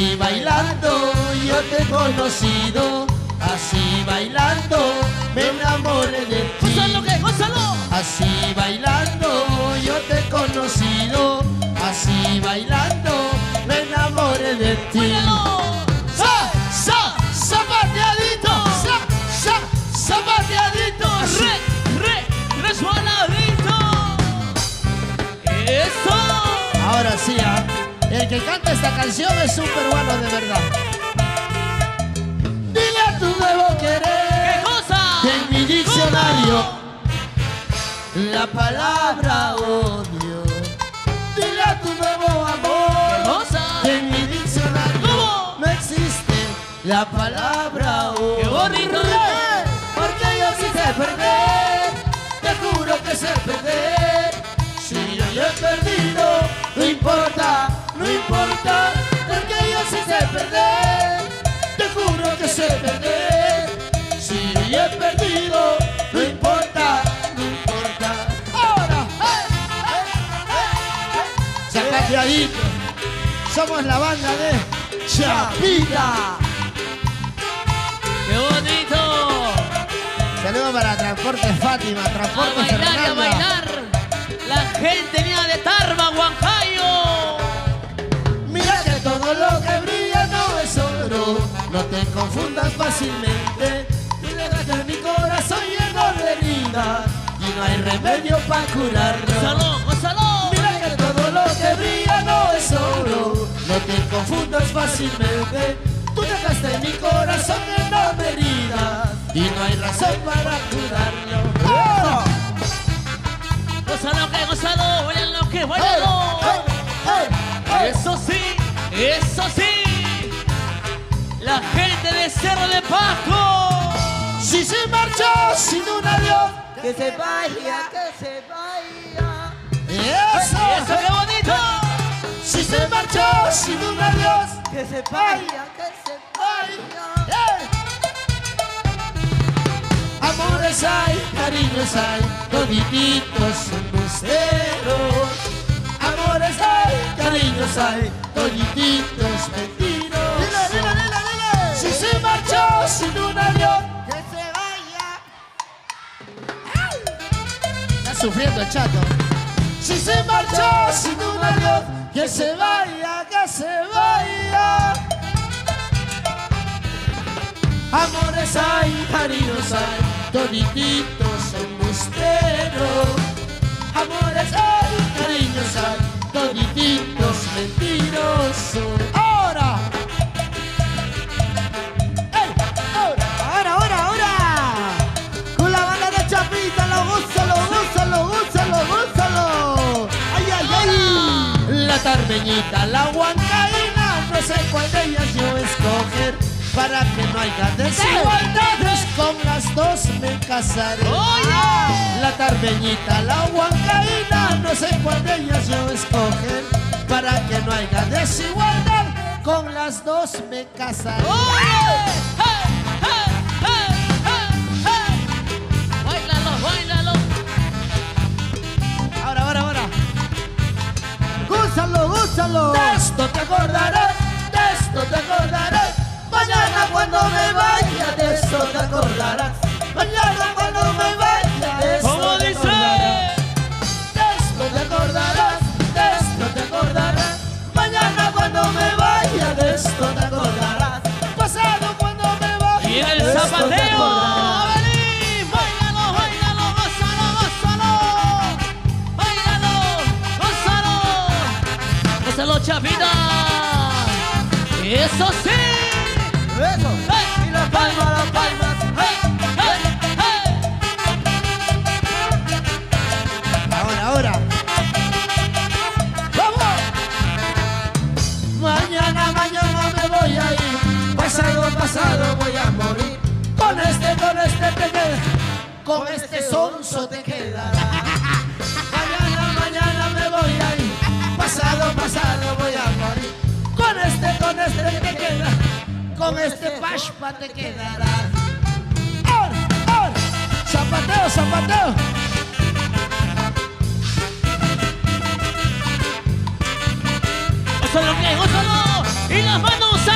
Así bailando yo te he conocido, así bailando me enamoré de ti. ¡Gózalo que, gózalo! Así bailando yo te he conocido, así bailando me enamoré de ti. ¡Báilalo! Zapateadito, zapateadito. Resbaladito. ¡Eso! Ahora sí, el que canta esta canción es un peruano de verdad. Dile a tu nuevo querer ¿Qué cosa? que en mi diccionario la palabra odio. Dile a tu nuevo amor ¿Qué cosa? que en mi diccionario ¿Cómo? no existe la palabra odio. ¡Qué bonito! Porque yo sí sé perder, te juro que sé perder. Si yo he perdido, no importa, no importa, porque yo sí sé perder, te juro que sé perder. Si yo he perdido, no importa, no importa. Ahora, Zapateadito, somos la banda de Chapita. ¡Qué bonito! Saludos para Transporte Fátima, A Transporte bailar y a Fernanda. bailar. La gente mía de Tarma, Huancayo. Mira que todo lo que brilla no es oro, no te confundas fácilmente. Tú dejaste mi corazón lleno de heridas y no hay remedio para curarlo. ¡Gózalo, gózalo! Mira que todo lo que brilla no es oro, no te confundas fácilmente. Tú dejaste mi corazón lleno de heridas y no hay razón para curarlo. ¡Oh! ¡Gózalo que, gózalo! ¡Báilalo que, báilalo! ¡Eso sí! ¡Eso sí! La gente de Cerro de Pasco. Si se marchó sin un adiós, Que se vaya, que se vaya. eso. ¡Eso, qué bonito! Si se marchó sin un adiós, Que se vaya, que se vaya. amores hay, cariños hay, todititos embusteros. Amores hay, cariños hay, todititos mentiros. Si se marchó sin un adiós, Que se vaya. está sufriendo el chato. Si se marchó sin un adiós, que se vaya, que se vaya. Amores hay, cariños hay, todititos embusteros. Amores hay, cariños hay, todititos mentirosos. ¡Ahora! ¡Ey! ¡Ahora! Ahora. Con la banda de Chapita, lo gózalo, gózalo, gózalo, gózalo. Ay, ay, ay. La tarmeñita, la huancaína, no sé cuál de ellas yo escoger. Para que no haya desigualdades, con las dos me casaré. ¡Oye! La tarmeñita, la huancaína, no sé cuál de ellas yo escoger. Para que no haya desigualdad, con las dos me casaré. ¡Oye! ¡Hey, hey, hey, hey, hey! ¡Báilalo, báilalo! Ahora. Gózalo, gózalo. De esto te acordarás, de esto te acordarás. Mañana cuando me vaya, de esto te acordarás. Mañana cuando me vaya, de esto ¿Cómo te dice? acordarás. De esto te acordarás, de esto te acordarás. Mañana cuando me vaya, de esto te acordarás. Pasado cuando me vaya, Y en el de esto te zapateo. acordarás. ¡Vení! ¡Báilalo, báilalo, gózalo, gózalo! ¡Báilalo, gózalo! ¡Gózalo, Chapita! ¡Eso sí! Eso. ¡Hey! Y las palmas, las palmas. ¡Hey, hey, hey! Ahora. ¡Vamos! Mañana me voy a ir. Pasado voy a morir. Con este te quedas. Con este sonso te quedará. Mañana me voy a ir. Pasado voy a morir. Con este te quedas. Con este pashpa te quedarás. ¡Ahora! Zapateo. ¡Gózalo que, gózalo! ¡Y las manos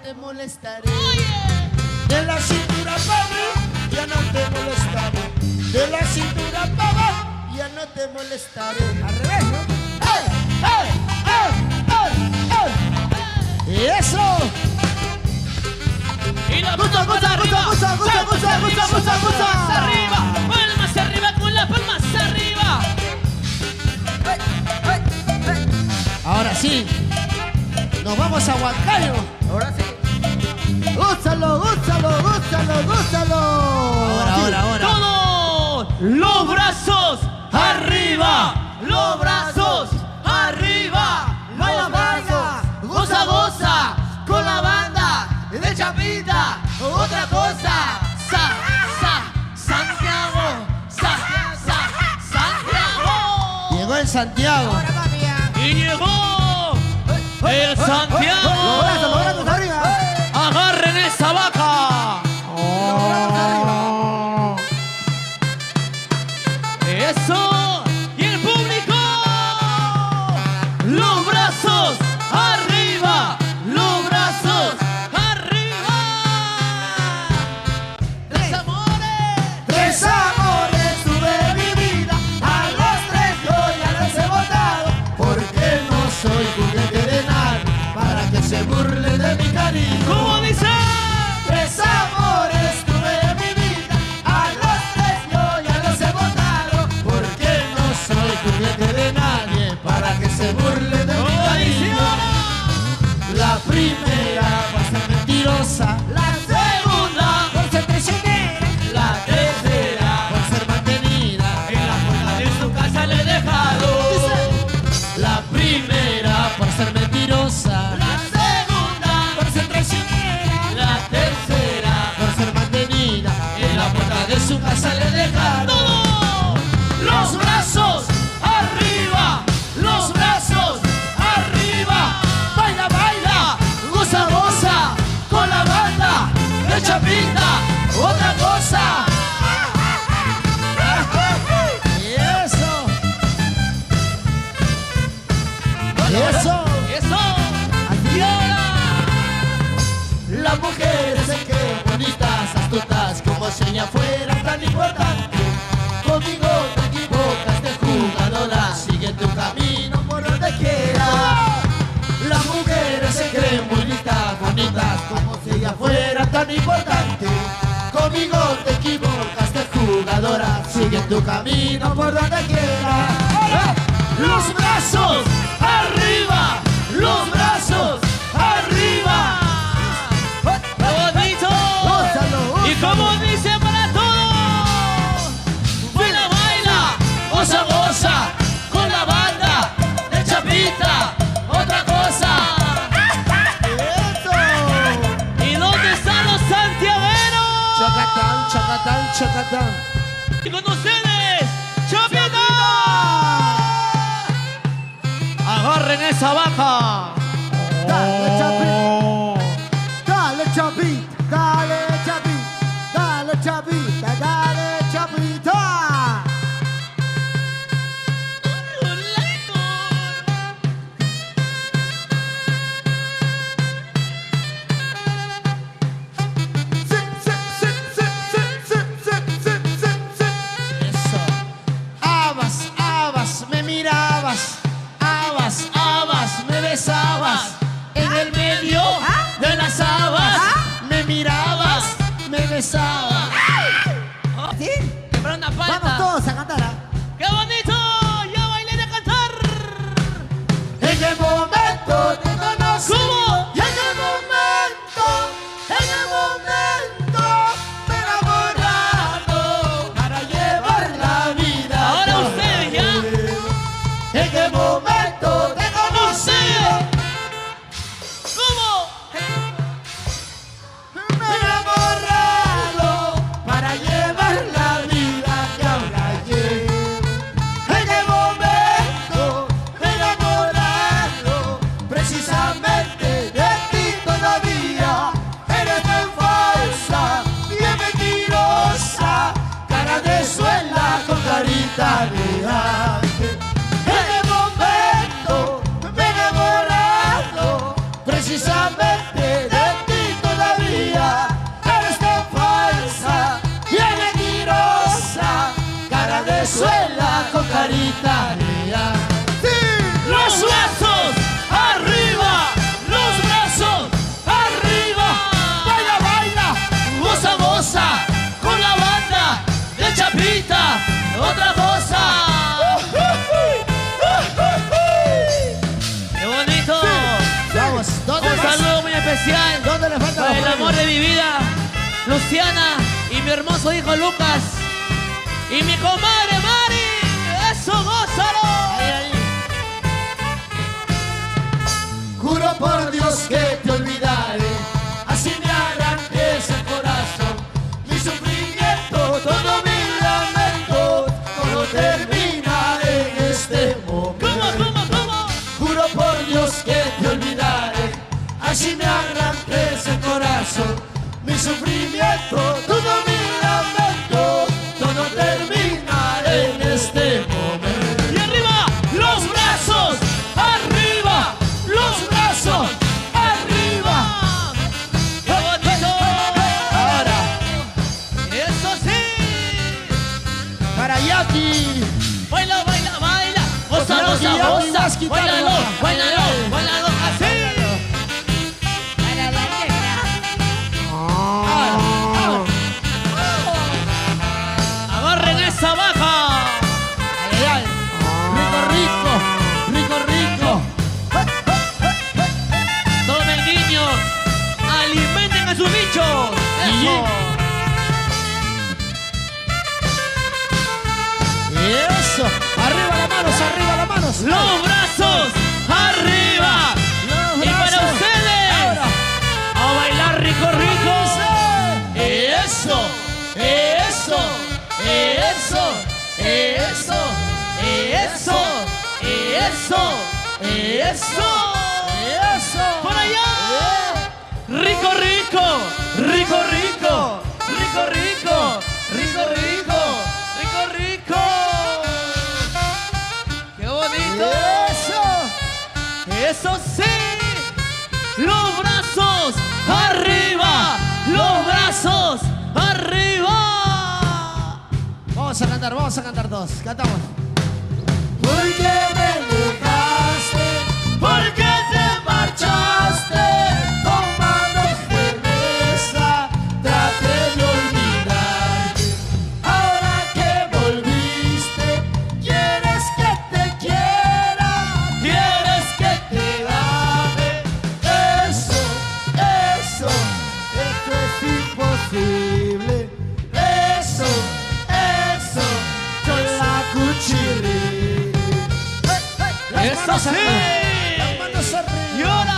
te molestaré. Oye. De la cintura para abajo, ya no te molestaré. De la cintura para abajo, ya no te molestaré. Al revés, ¿no? ¡Ay, ay, ay, ay, ay! ¡Eso! Y la Gusta, palma gusta, para arriba. gusta, gusta, gusta, gusta, gusta, gusta. Palmas arriba. Palmas arriba con las palmas arriba. Ahora sí, nos vamos a Huancayo. Ahora sí. Gózalo, gózalo, gózalo, gózalo. Ahora. Todos los brazos arriba. Los brazos arriba. Baila, Los brazos. baila. Goza, goza. Con la banda de Chapita. Otra cosa. Santiago. Santiago. Llegó en Santiago. Ahora, papi, ya. Y llegó el Santiago. Los brazos arriba. Agarren esa vaca. Eso. Y el público. Los brazos arriba. Los brazos arriba. Tres amores. Tres amores tuve mi vida, a los tres yo ya los he votado, porque no soy juguete de nadie, para que se burle de mi cariño. ¿Cómo dice? Tres amores tuve en mi vida, a los tres yo ya los he votado, porque no soy juguete de nadie, para que se burle de mi ¿Cómo dice cariño. ahora? La primera va a ser mentirosa, La segunda. por ser traicionera, La tercera. por ser mantenida. En la puerta de su casa le he dejado. La primera por ser mentirosa, La segunda. por ser traicionera, La tercera. por ser mantenida. En la puerta de su casa le he dejado. Todos los brazos arriba. Los brazos arriba. Baila, baila. Goza, goza. Con la banda de Chapita. Otra cosa. Y eso, eso. Eso. Y ahora. Las mujeres se creen bonitas, astutas, como si ella fuera tan importante. Conmigo te equivocas de jugadora, sigue tu camino por donde quieras. Las mujeres se creen bonitas, como si ella fuera tan importante. Conmigo te equivocas de jugadora, sigue tu camino por donde quieras. Los brazos arriba. Los brazos arriba. Bonito. Gózalo, Y como dice para todos, baila, baila, goza, goza, con la banda de Chapita, otra cosa. Eso. ¿Y dónde están los santiagueros? Chacatán, chacatán, chacatán. Y con ustedes, Chapita. Agarren esa vaca. Dale, Chapita. Dale, Chapita. Dale, Chapita. Dale, Chapita. Dale, Chapita. Sí, sí, sí, sí, sí, sí, sí, sí, sí, sí. Eso. Habas, habas, me mirabas. Habas, habas, me besabas. En el medio de las habas. Me mirabas, me besabas. ¿Sí? Quebrar una Vamos palta. todos a cantar, ¿ah? ¡Qué bonito! ¡Ya bailé de cantar! En el momento te conocí. ¿Cómo? Y en el momento me he enamorado para llevar la vida. Ahora ustedes ya. En el con carita real. Los brazos arriba, los brazos arriba. Baila, baila, goza, goza con la banda de Chapita. Otra cosa. ¡Qué bonito! Vamos, ¿dónde Un más? saludo muy especial ¿Dónde le falta para los el amor premios? de mi vida, Luciana, y mi hermoso hijo Lucas, y mi comadre Mari. ¡Eso, gózalo! Juro por Dios que te olvidaré, así me arranques el corazón. Mi sufrimiento, todo mi lamento, todo termina en este momento. ¿Cómo? Juro por Dios que te olvidaré, así me arranques el corazón. Mi sufrimiento, todo mi lamento, todo termina en este momento. Y arriba, los brazos, arriba, los brazos, arriba. ¡Qué bonito! Ahora, ¡Eso sí! Para Jackie. Baila, baila, baila. Goza, Ojalá goza, que ya goza. más guitarra. Bailalo, bailalo, bailalo. Así. Agarren esa vaca. ay, ay, rico, rico. Tomen, niños. Alimenten a sus bichos. Eso. Eso. Arriba las manos, arriba las manos. Los brazos arriba. Los Y para brazos. ustedes. Ahora. A bailar rico, rico. Eso, eso, eso, eso, eso, eso, eso. Por allá. Rico, rico, rico, rico, rico, rico, rico, rico, rico, rico. Qué bonito. Eso sí. Los brazos arriba, los brazos arriba. Vamos a cantar todos. Cantamos. ¿Por qué me dejaste? ¿Por qué te marchaste? Tomando cerveza, traté de olvidarte. Ahora que volviste, quieres que te quiera, quieres que te ame. Eso, Esto es imposible. eso, yo la cuchilé. Eso sí. Las manos arriba. Y ahora.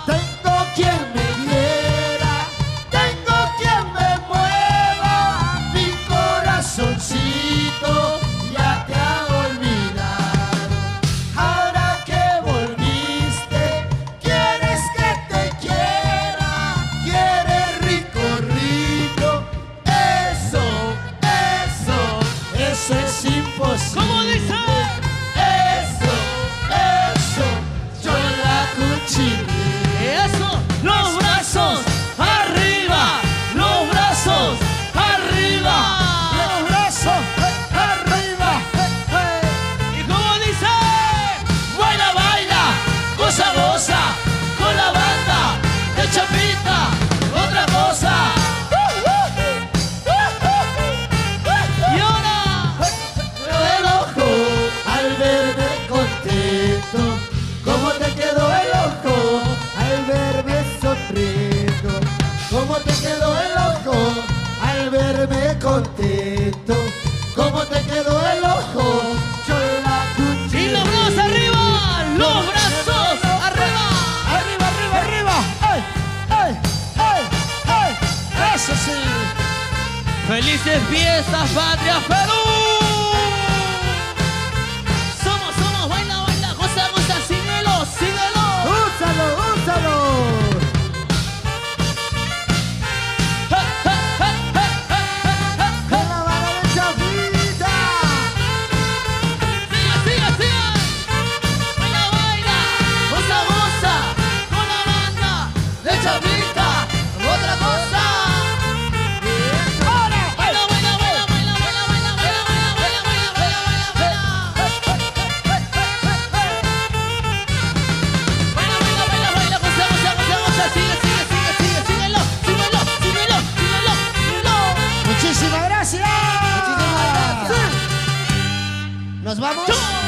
Tengo quien me quiera, tengo quien me mueva, mi corazoncito ya te ha olvidado. Ahora que volviste, quieres que te quiera, quieres rico, rico. Eso es imposible. ¿Cómo dice? Eso, yo la cuchilé. Eso, los brazos arriba, los brazos arriba. Los brazos arriba. ¿Y cómo dice? Baila, baila, goza, goza, con la banda de Chapita, otra cosa. Y ahora. El ojo al verme contento, ¿cómo te quedó el ojo al verme sonriendo? ¿Cómo te quedó el ojo al verme contento? ¿Cómo te quedó el ojo? Yo la cuchilé. Y los brazos arriba, los brazos arriba. Arriba, arriba, arriba. ¡Ay! ¡Ay! ¡Ay! ¡Ay! Eso sí. Felices fiestas, patria Perú. Somos, baila, baila, goza, goza, síguelo, síguelo. Úsalo. Con la mano de Chapita. Sigue. Baila, baila, goza, goza, con la banda de Chapita, otra cosa. Baila, baila, baila, baila, baila, baila, baila. Nos vamos.